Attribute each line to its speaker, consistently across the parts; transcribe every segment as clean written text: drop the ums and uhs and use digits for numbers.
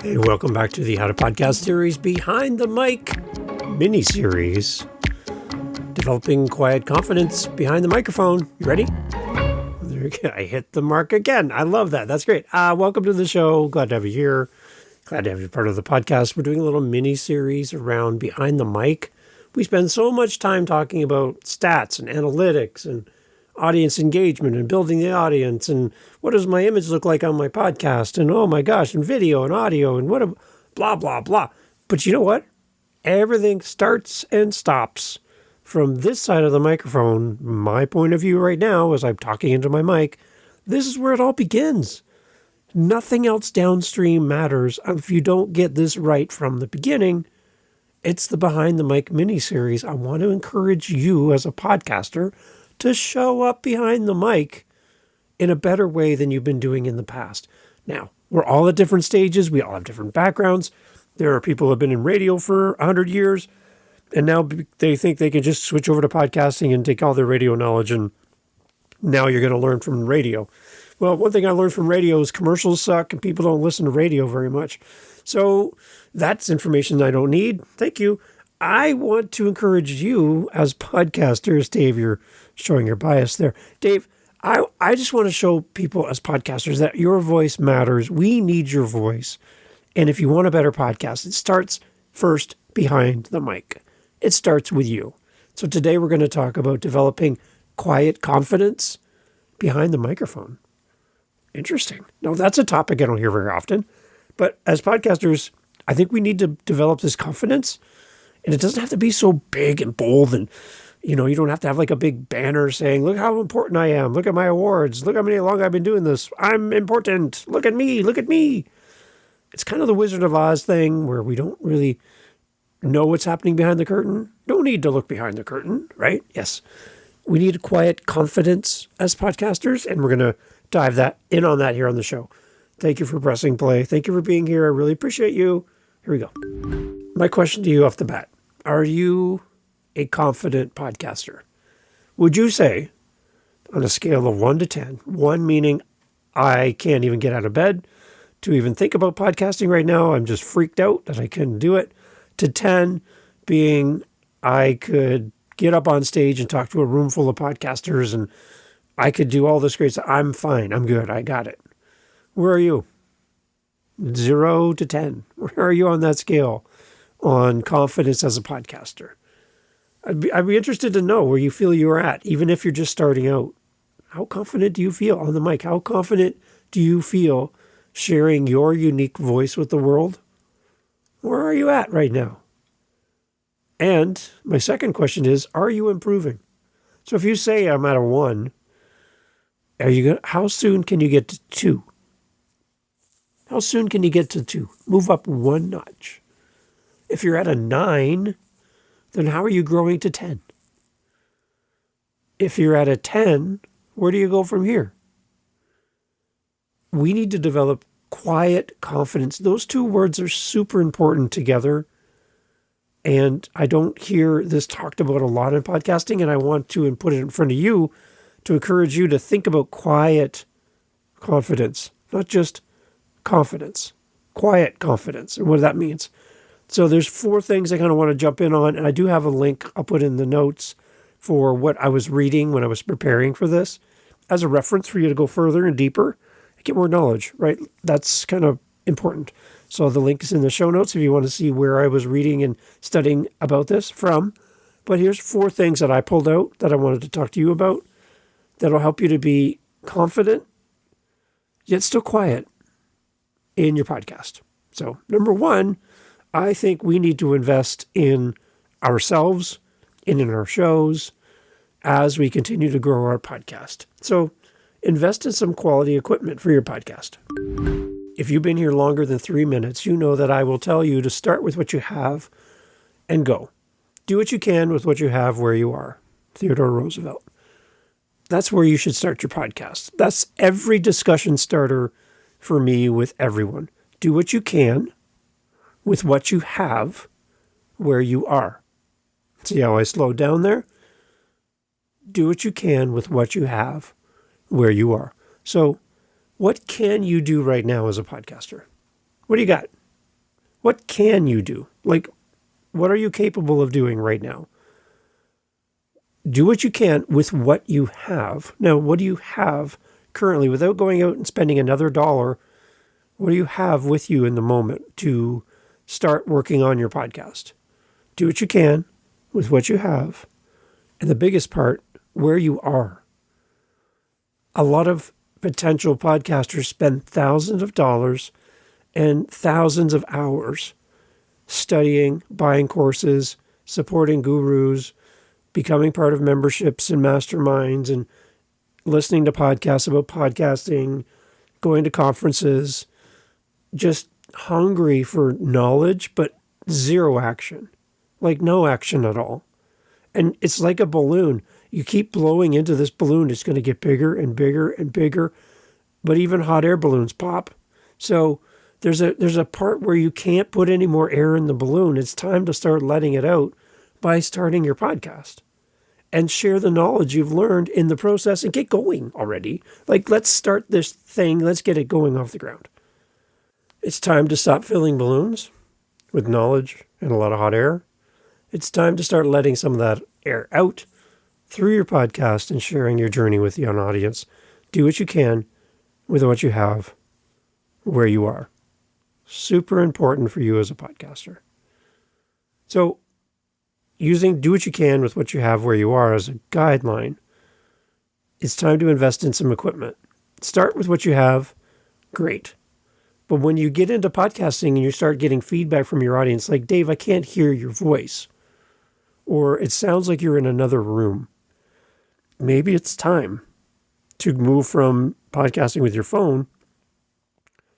Speaker 1: Hey, welcome back to the How to Podcast series Behind the Mic mini-series. Developing quiet confidence behind the microphone. You ready? There you go. I hit the mark again. I love that. That's great. Welcome to the show. Glad to have you here. Glad to have you part of the podcast. We're doing a little mini-series around behind the mic. We spend so much time talking about stats and analytics and audience engagement and building the audience and what does my image look like on my podcast and oh my gosh, and video and audio and blah, blah, blah. But you know what? Everything starts and stops from this side of the microphone. My point of view right now as I'm talking into my mic, this is where it all begins. Nothing else downstream matters if you don't get this right from the beginning. It's the Behind the Mic mini-series. I want to encourage you as a podcaster to show up behind the mic in a better way than you've been doing in the past. Now, we're all at different stages. We all have different backgrounds. There are people who have been in radio for 100 years, and now they think they can just switch over to podcasting and take all their radio knowledge, and now you're going to learn from radio. Well, one thing I learned from radio is commercials suck, and people don't listen to radio very much. So that's information I don't need. Thank you. I want to encourage you as podcasters, Dave, you're showing your bias there. Dave, I just want to show people as podcasters that your voice matters. We need your voice. And if you want a better podcast, it starts first behind the mic. It starts with you. So today we're going to talk about developing quiet confidence behind the microphone. Interesting. Now, that's a topic I don't hear very often. But as podcasters, I think we need to develop this confidence. And it doesn't have to be so big and bold and, you don't have to have like a big banner saying, look how important I am. Look at my awards. Look how long I've been doing this. I'm important. Look at me. Look at me. It's kind of the Wizard of Oz thing where we don't really know what's happening behind the curtain. No need to look behind the curtain, right? Yes. We need a quiet confidence as podcasters, and we're going to dive in on that here on the show. Thank you for pressing play. Thank you for being here. I really appreciate you. Here we go. My question to you off the bat. Are you a confident podcaster? Would you say, on a scale of 1 to 10, 1 meaning I can't even get out of bed to even think about podcasting right now, I'm just freaked out that I couldn't do it, to 10 being I could get up on stage and talk to a room full of podcasters and I could do all this great stuff. I'm fine. I'm good. I got it. Where are you? 0 to 10. Where are you on that scale on confidence as a podcaster? I'd be interested to know where you feel you're at, even if you're just starting out. How confident do you feel on the mic? How confident do you feel sharing your unique voice with the world? Where are you at right now? And my second question is, are you improving? So if you say I'm at a 1, how soon can you get to 2? How soon can you get to 2? Move up 1 notch. If you're at a 9, then how are you growing to 10? If you're at a 10, where do you go from here? We need to develop quiet confidence. Those 2 words are super important together. And I don't hear this talked about a lot in podcasting, and I want to put it in front of you to encourage you to think about quiet confidence, not just confidence, quiet confidence, and what that means. So there's 4 things I kind of want to jump in on, and I do have a link I'll put in the notes for what I was reading when I was preparing for this as a reference for you to go further and deeper and get more knowledge, right? That's kind of important. So the link is in the show notes if you want to see where I was reading and studying about this from. But here's 4 things that I pulled out that I wanted to talk to you about that'll help you to be confident, yet still quiet in your podcast. So number 1, I think we need to invest in ourselves and in our shows as we continue to grow our podcast. So invest in some quality equipment for your podcast. If you've been here longer than 3 minutes, you know that I will tell you to start with what you have and go. Do what you can with what you have where you are. Theodore Roosevelt. That's where you should start your podcast. That's every discussion starter for me with everyone. Do what you can with what you have where you are. See how I slowed down there? Do what you can with what you have where you are. So what can you do right now as a podcaster? What do you got? What can you do? Like, what are you capable of doing right now? Do what you can with what you have. Now, what do you have currently without going out and spending another dollar? What do you have with you in the moment to start working on your podcast? Do what you can with what you have. And the biggest part, where you are. A lot of potential podcasters spend thousands of dollars and thousands of hours studying, buying courses, supporting gurus, becoming part of memberships and masterminds, and listening to podcasts about podcasting, going to conferences, just hungry for knowledge, but zero action, like no action at all. And it's like a balloon. You keep blowing into this balloon, it's going to get bigger and bigger and bigger, but even hot air balloons pop. So there's a part where you can't put any more air in the balloon. It's time to start letting it out by starting your podcast and share the knowledge you've learned in the process and get going already. Like, let's start this thing. Let's get it going off the ground. It's time to stop filling balloons with knowledge and a lot of hot air. It's time to start letting some of that air out through your podcast and sharing your journey with the audience. Do what you can with what you have, where you are. Super important for you as a podcaster. So, do what you can with what you have where you are as a guideline, it's time to invest in some equipment. Start with what you have, great. But when you get into podcasting and you start getting feedback from your audience, like, Dave, I can't hear your voice, or it sounds like you're in another room, maybe it's time to move from podcasting with your phone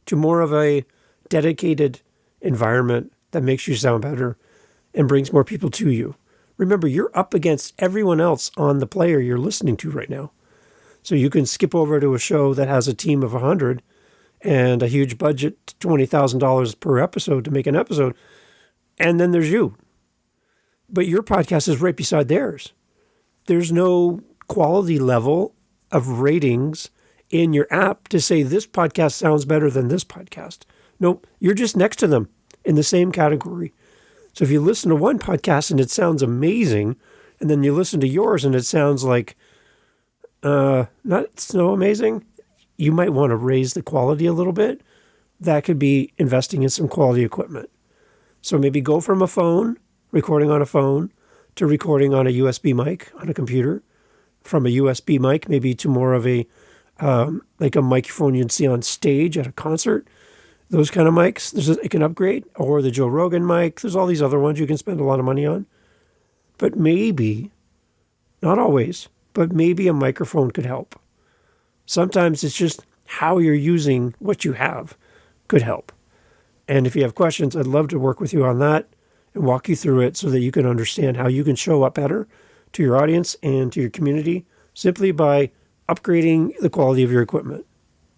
Speaker 1: to more of a dedicated environment that makes you sound better and brings more people to you. Remember, you're up against everyone else on the player you're listening to right now. So you can skip over to a show that has a team of 100 and a huge budget, $20,000 per episode to make an episode. And then there's you. But your podcast is right beside theirs. There's no quality level of ratings in your app to say this podcast sounds better than this podcast. Nope, you're just next to them in the same category. So if you listen to one podcast and it sounds amazing, and then you listen to yours and it sounds like not so amazing, you might want to raise the quality a little bit. That could be investing in some quality equipment. So maybe go from a phone, recording on a phone, to recording on a USB mic on a computer. From a USB mic, maybe to more of a like a microphone you'd see on stage at a concert. Those kind of mics, it can upgrade, or the Joe Rogan mic. There's all these other ones you can spend a lot of money on. But maybe, not always, but maybe a microphone could help. Sometimes it's just how you're using what you have could help. And if you have questions, I'd love to work with you on that and walk you through it so that you can understand how you can show up better to your audience and to your community simply by upgrading the quality of your equipment.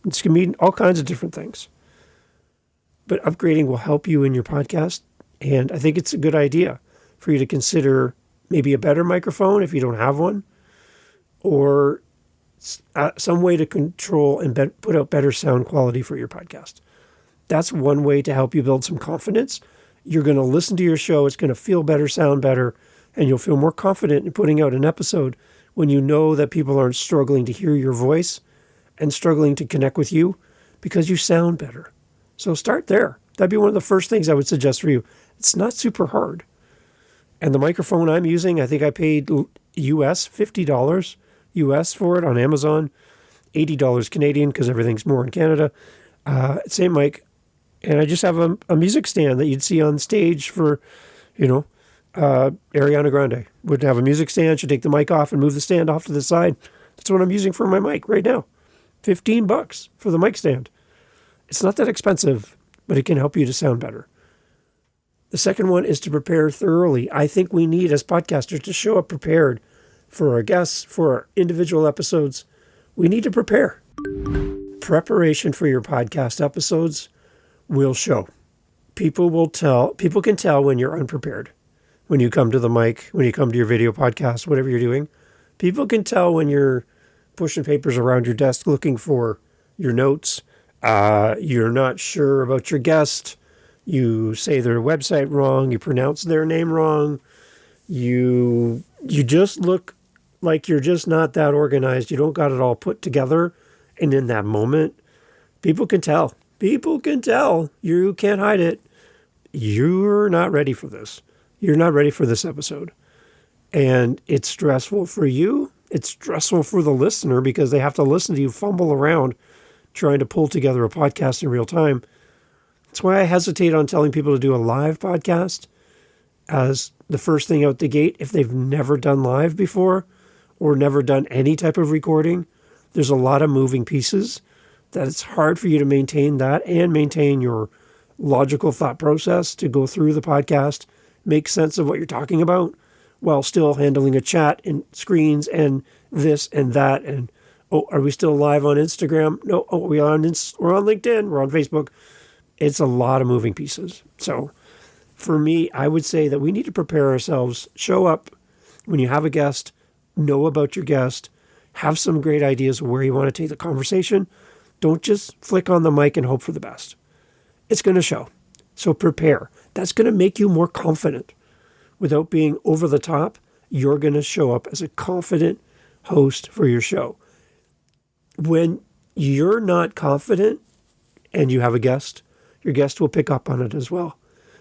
Speaker 1: It's going to mean all kinds of different things. But upgrading will help you in your podcast. And I think it's a good idea for you to consider maybe a better microphone if you don't have one, or some way to control and put out better sound quality for your podcast. That's one way to help you build some confidence. You're going to listen to your show. It's going to feel better, sound better, and you'll feel more confident in putting out an episode when you know that people aren't struggling to hear your voice and struggling to connect with you because you sound better. So start there. That'd be one of the first things I would suggest for you. It's not super hard. And the microphone I'm using, I think I paid US $50 US for it on Amazon, $80 Canadian because everything's more in Canada. Same mic. And I just have a music stand that you'd see on stage for, Ariana Grande would have a music stand. She'd take the mic off and move the stand off to the side. That's what I'm using for my mic right now. $15 for the mic stand. It's not that expensive, but it can help you to sound better. The second one is to prepare thoroughly. I think we need, as podcasters, to show up prepared for our guests, for our individual episodes. We need to prepare. Preparation for your podcast episodes will show. People can tell when you're unprepared. When you come to the mic, when you come to your video podcast, whatever you're doing, people can tell when you're pushing papers around your desk looking for your notes. You're not sure about your guest. you say their website wrong, you pronounce their name wrong, you just look like you're just not that organized. You don't got it all put together. And in that moment, people can tell. People can tell. You can't hide it. You're not ready for this. You're not ready for this episode. And it's stressful for you. It's stressful for the listener because they have to listen to you fumble around trying to pull together a podcast in real time. That's why I hesitate on telling people to do a live podcast as the first thing out the gate if they've never done live before or never done any type of recording. There's a lot of moving pieces that it's hard for you to maintain that and maintain your logical thought process to go through the podcast, make sense of what you're talking about while still handling a chat and screens and this and that. And, oh, are we still live on Instagram? No. Oh, we're on LinkedIn. We're on Facebook. It's a lot of moving pieces. So for me, I would say that we need to prepare ourselves, show up when you have a guest, know about your guest, have some great ideas of where you want to take the conversation. Don't just flick on the mic and hope for the best. It's going to show. So prepare. That's going to make you more confident. Without being over the top, you're going to show up as a confident host for your show. When you're not confident and you have a guest, your guest will pick up on it as well.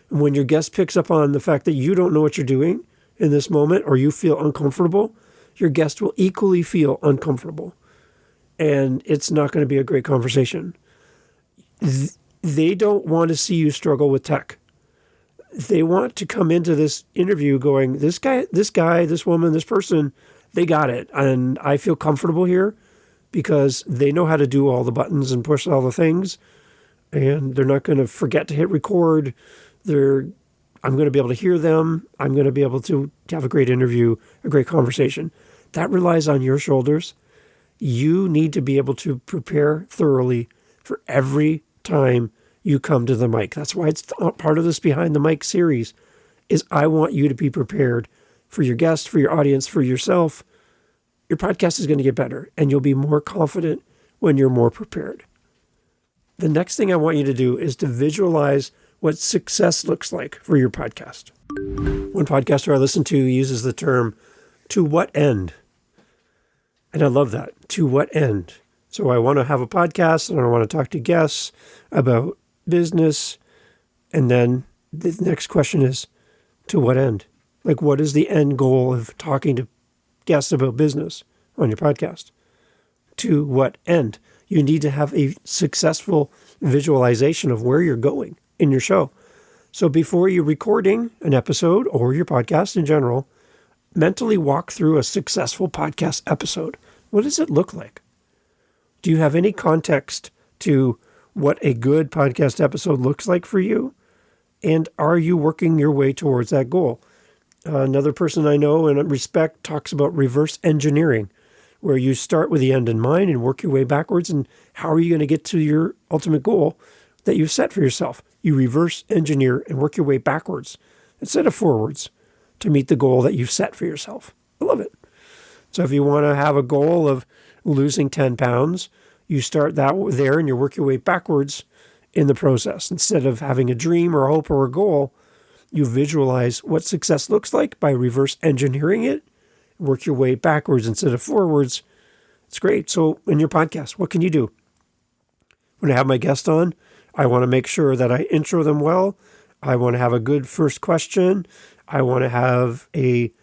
Speaker 1: And when your guest picks up on the fact that you don't know what you're doing in this moment or you feel uncomfortable, your guest will equally feel uncomfortable. And it's not going to be a great conversation. They don't want to see you struggle with tech. They want to come into this interview going, this guy, this woman, this person, they got it. And I feel comfortable here because they know how to do all the buttons and push all the things. And they're not going to forget to hit record. I'm going to be able to hear them. I'm going to be able to have a great interview, a great conversation. That relies on your shoulders. You need to be able to prepare thoroughly for every time you come to the mic. That's why it's part of this Behind the Mic series is I want you to be prepared for your guests, for your audience, for yourself. Your podcast is going to get better and you'll be more confident when you're more prepared. The next thing I want you to do is to visualize what success looks like for your podcast. One podcaster I listen to uses the term, to what end? And I love that. To what end? So I want to have a podcast and I want to talk to guests about business. And then the next question is, to what end? Like, what is the end goal of talking to guests about business on your podcast? To what end? You need to have a successful visualization of where you're going in your show. So before you're recording an episode or your podcast in general, mentally walk through a successful podcast episode. What does it look like? Do you have any context to what a good podcast episode looks like for you? And are you working your way towards that goal? Another person I know and respect talks about reverse engineering, where you start with the end in mind and work your way backwards. And how are you going to get to your ultimate goal that you've set for yourself? You reverse engineer and work your way backwards instead of forwards to meet the goal that you've set for yourself. I love it. So if you want to have a goal of losing 10 pounds, you start that there and you work your way backwards in the process. Instead of having a dream or a hope or a goal, you visualize what success looks like by reverse engineering it, work your way backwards instead of forwards. It's great. So in your podcast, what can you do? When I have my guest on, I want to make sure that I intro them well. I want to have a good first question. I want to have a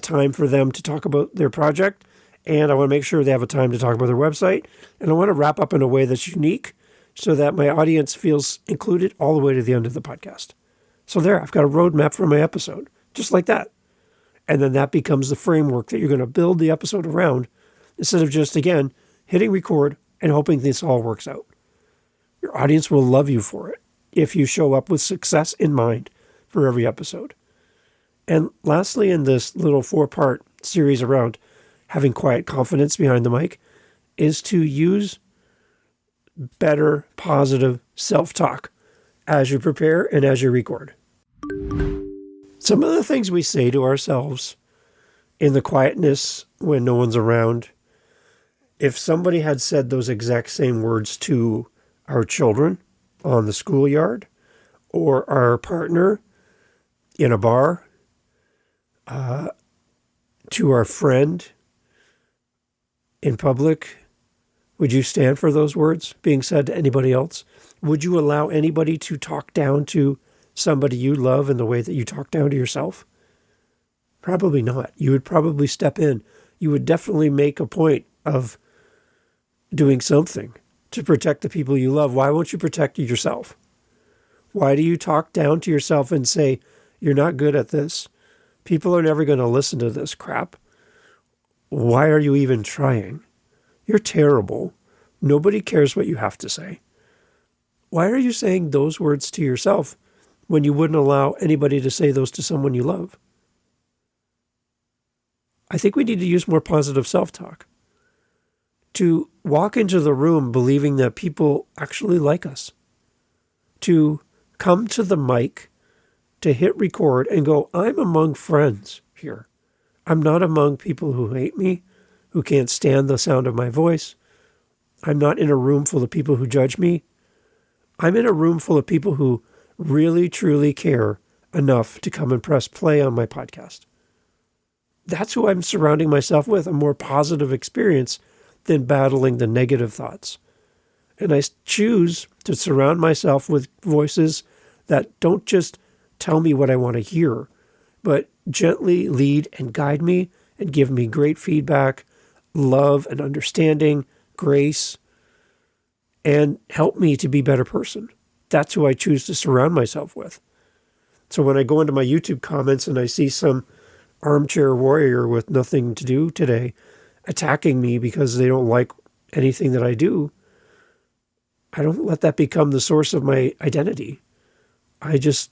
Speaker 1: time for them to talk about their project. And I want to make sure they have a time to talk about their website. And I want to wrap up in a way that's unique so that my audience feels included all the way to the end of the podcast. So there, I've got a roadmap for my episode, just like that. And then that becomes the framework that you're going to build the episode around instead of just, again, hitting record and hoping this all works out. Your audience will love you for it if you show up with success in mind for every episode. And lastly, in this little 4-part series around having quiet confidence behind the mic is to use better, positive self-talk as you prepare and as you record. Some of the things we say to ourselves in the quietness when no one's around, if somebody had said those exact same words to our children on the schoolyard or our partner in a bar, to our friend in public, would you stand for those words being said to anybody else? Would you allow anybody to talk down to somebody you love in the way that you talk down to yourself? Probably not. You would probably step in. You would definitely make a point of doing something to protect the people you love. Why won't you protect yourself? Why do you talk down to yourself and say, you're not good at this? People are never going to listen to this crap. Why are you even trying? You're terrible. Nobody cares what you have to say. Why are you saying those words to yourself when you wouldn't allow anybody to say those to someone you love? I think we need to use more positive self-talk. To walk into the room believing that people actually like us. To come to the mic, to hit record and go, I'm among friends here. I'm not among people who hate me, who can't stand the sound of my voice. I'm not in a room full of people who judge me. I'm in a room full of people who really, truly care enough to come and press play on my podcast. That's who I'm surrounding myself with, a more positive experience than battling the negative thoughts. And I choose to surround myself with voices that don't just tell me what I want to hear, but gently lead and guide me and give me great feedback, love and understanding, grace, and help me to be a better person. That's who I choose to surround myself with. So when I go into my YouTube comments and I see some armchair warrior with nothing to do today attacking me because they don't like anything that I do, I don't let that become the source of my identity. I just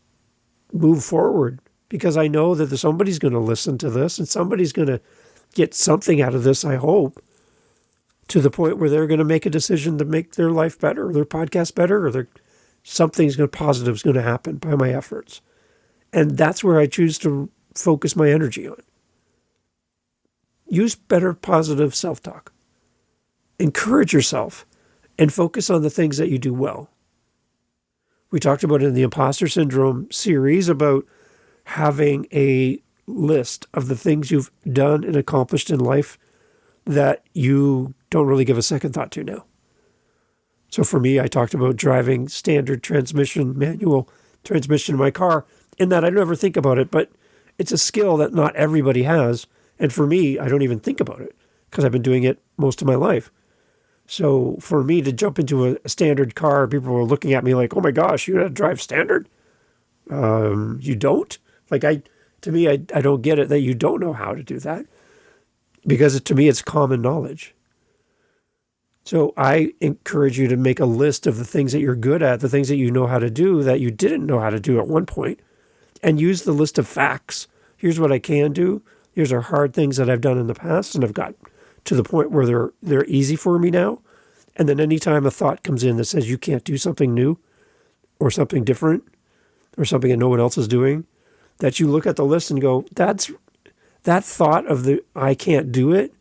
Speaker 1: move forward because I know that somebody's going to listen to this and somebody's going to get something out of this, I hope, to the point where they're going to make a decision to make their life better, or their podcast better, or something's positive is going to happen by my efforts. And that's where I choose to focus my energy on. Use better positive self-talk. Encourage yourself and focus on the things that you do well. We talked about it in the Imposter Syndrome series about having a list of the things you've done and accomplished in life that you don't really give a second thought to now. So for me, I talked about driving standard transmission, manual transmission in my car, in that I don't ever think about it, but it's a skill that not everybody has. And for me, I don't even think about it because I've been doing it most of my life. So for me to jump into a standard car, people were looking at me like, oh my gosh, you know how to drive standard? You don't? To me, I don't get it that you don't know how to do that, because to me, it's common knowledge. So I encourage you to make a list of the things that you're good at, the things that you know how to do that you didn't know how to do at one point, and use the list of facts. Here's what I can do. Here's our hard things that I've done in the past, and I've got to the point where they're easy for me now. And then anytime a thought comes in that says you can't do something new or something different or something that no one else is doing, that you look at the list and go, that thought of the I can't do it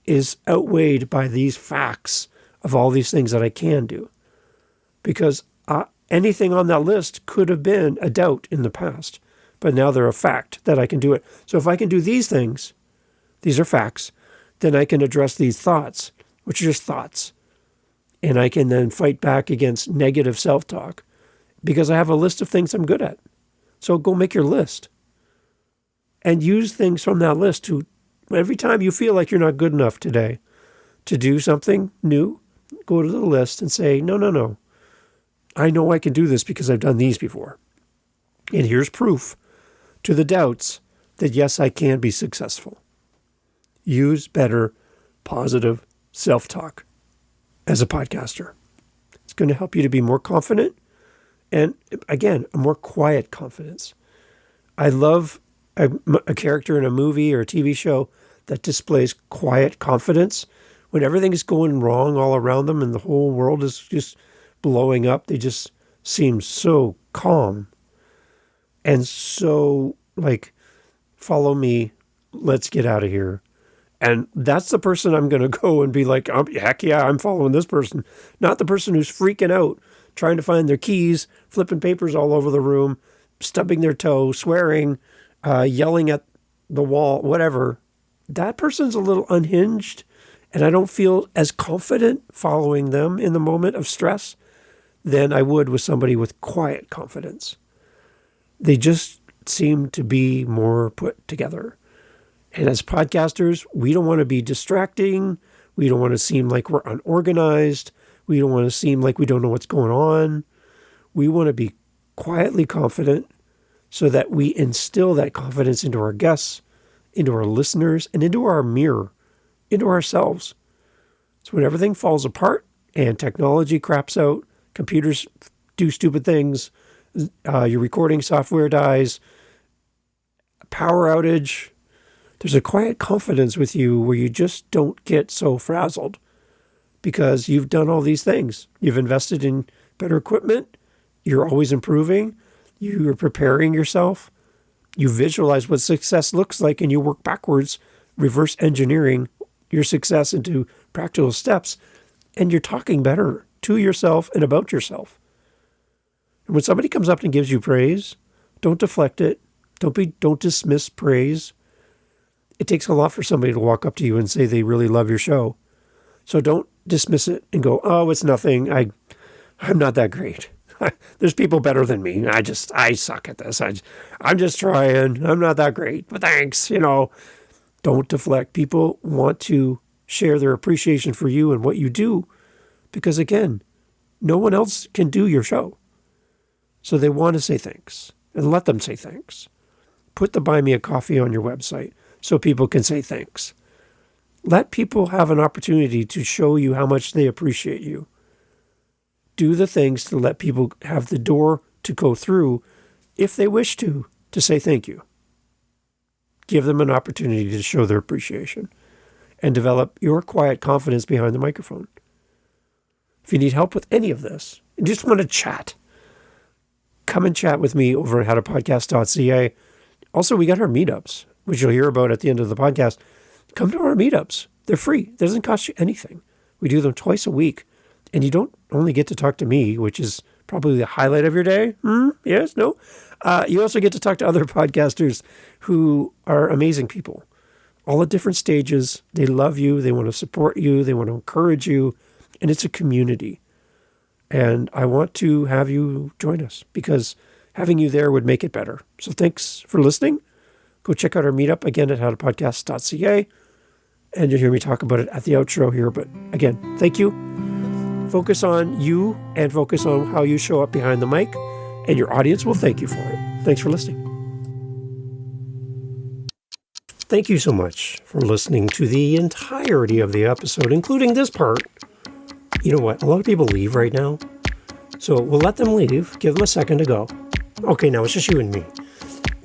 Speaker 1: is outweighed by these facts of all these things that I can do. Because anything on that list could have been a doubt in the past, but now they're a fact that I can do it. So if I can do these things, these are facts, then I can address these thoughts, which are just thoughts. And I can then fight back against negative self-talk because I have a list of things I'm good at. So go make your list and use things from that list to, every time you feel like you're not good enough today to do something new, go to the list and say, no. I know I can do this because I've done these before. And here's proof to the doubts that yes, I can be successful. Use better positive self-talk as a podcaster. It's going to help you to be more confident and, again, a more quiet confidence. I love a character in a movie or a TV show that displays quiet confidence. When everything is going wrong all around them and the whole world is just blowing up, they just seem so calm and so follow me, let's get out of here. And that's the person I'm going to go and be like, heck yeah, I'm following this person. Not the person who's freaking out, trying to find their keys, flipping papers all over the room, stubbing their toe, swearing, yelling at the wall, whatever, that person's a little unhinged, and I don't feel as confident following them in the moment of stress than I would with somebody with quiet confidence. They just seem to be more put together. And as podcasters, we don't want to be distracting. We don't want to seem like we're unorganized. We don't want to seem like we don't know what's going on. We want to be quietly confident so that we instill that confidence into our guests, into our listeners, and into our mirror, into ourselves. So when everything falls apart and technology craps out, computers do stupid things, your recording software dies, power outage, there's a quiet confidence with you where you just don't get so frazzled because you've done all these things. You've invested in better equipment. You're always improving. You're preparing yourself. You visualize what success looks like and you work backwards, reverse engineering your success into practical steps. And you're talking better to yourself and about yourself. And when somebody comes up and gives you praise, don't deflect it. Don't dismiss praise. It takes a lot for somebody to walk up to you and say they really love your show. So don't dismiss it and go, oh, it's nothing. I'm not that great. There's people better than me. I suck at this. I'm just trying. I'm not that great, but thanks. Don't deflect. People want to share their appreciation for you and what you do because, again, no one else can do your show. So they want to say thanks and let them say thanks. Put the Buy Me a Coffee on your website so people can say thanks. Let people have an opportunity to show you how much they appreciate you. Do the things to let people have the door to go through if they wish to say thank you. Give them an opportunity to show their appreciation and develop your quiet confidence behind the microphone. If you need help with any of this and just want to chat, come and chat with me over at howtopodcast.ca. Also, we got our meetups, which you'll hear about at the end of the podcast. Come to our meetups. They're free. It doesn't cost you anything. We do them twice a week. And you don't only get to talk to me, which is probably the highlight of your day. Yes? No? You also get to talk to other podcasters who are amazing people. All at different stages. They love you. They want to support you. They want to encourage you. And it's a community. And I want to have you join us because having you there would make it better. So thanks for listening. Go check out our meetup again at howtopodcast.ca. And you'll hear me talk about it at the outro here. But again, thank you. Focus on you and focus on how you show up behind the mic, and your audience will thank you for it. Thanks for listening. Thank you so much for listening to the entirety of the episode, including this part. You know what? A lot of people leave right now. So we'll let them leave. Give them a second to go. Okay, now it's just you and me.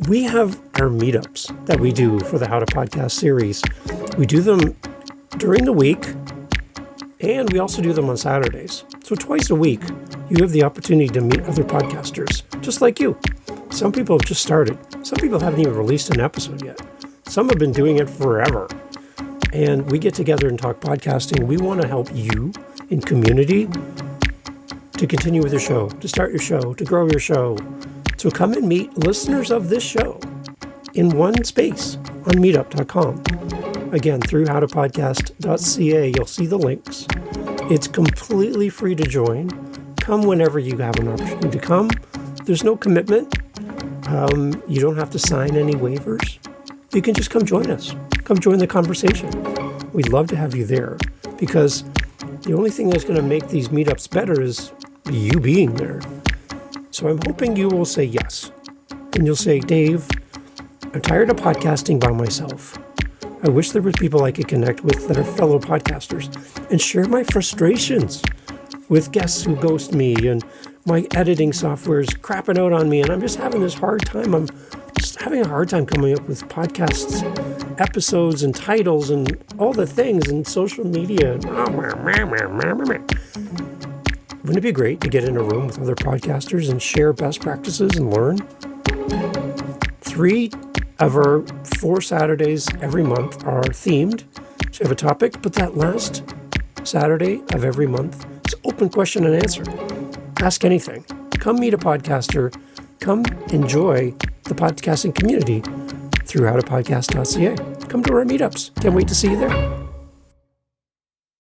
Speaker 1: We have our meetups that we do for the How to Podcast series. We do them during the week, and we also do them on Saturdays. So twice a week, you have the opportunity to meet other podcasters, just like you. Some people have just started. Some people haven't even released an episode yet. Some have been doing it forever. And we get together and talk podcasting. We want to help you in community to continue with your show, to start your show, to grow your show. So come and meet listeners of this show in one space on meetup.com. Again, through howtopodcast.ca, you'll see the links. It's completely free to join. Come whenever you have an opportunity to come. There's no commitment. You don't have to sign any waivers. You can just come join us. Come join the conversation. We'd love to have you there because the only thing that's going to make these meetups better is you being there. So I'm hoping you will say yes. And you'll say, Dave, I'm tired of podcasting by myself. I wish there were people I could connect with that are fellow podcasters and share my frustrations with guests who ghost me and my editing software is crapping out on me and I'm just having this hard time. I'm just having a hard time coming up with podcasts, episodes and titles and all the things and social media. Wouldn't it be great to get in a room with other podcasters and share best practices and learn? 3 of our 4 Saturdays every month are themed. So you have a topic, but that last Saturday of every month is open question and answer. Ask anything. Come meet a podcaster. Come enjoy the podcasting community through howtopodcast.ca. Come to our meetups. Can't wait to see you there.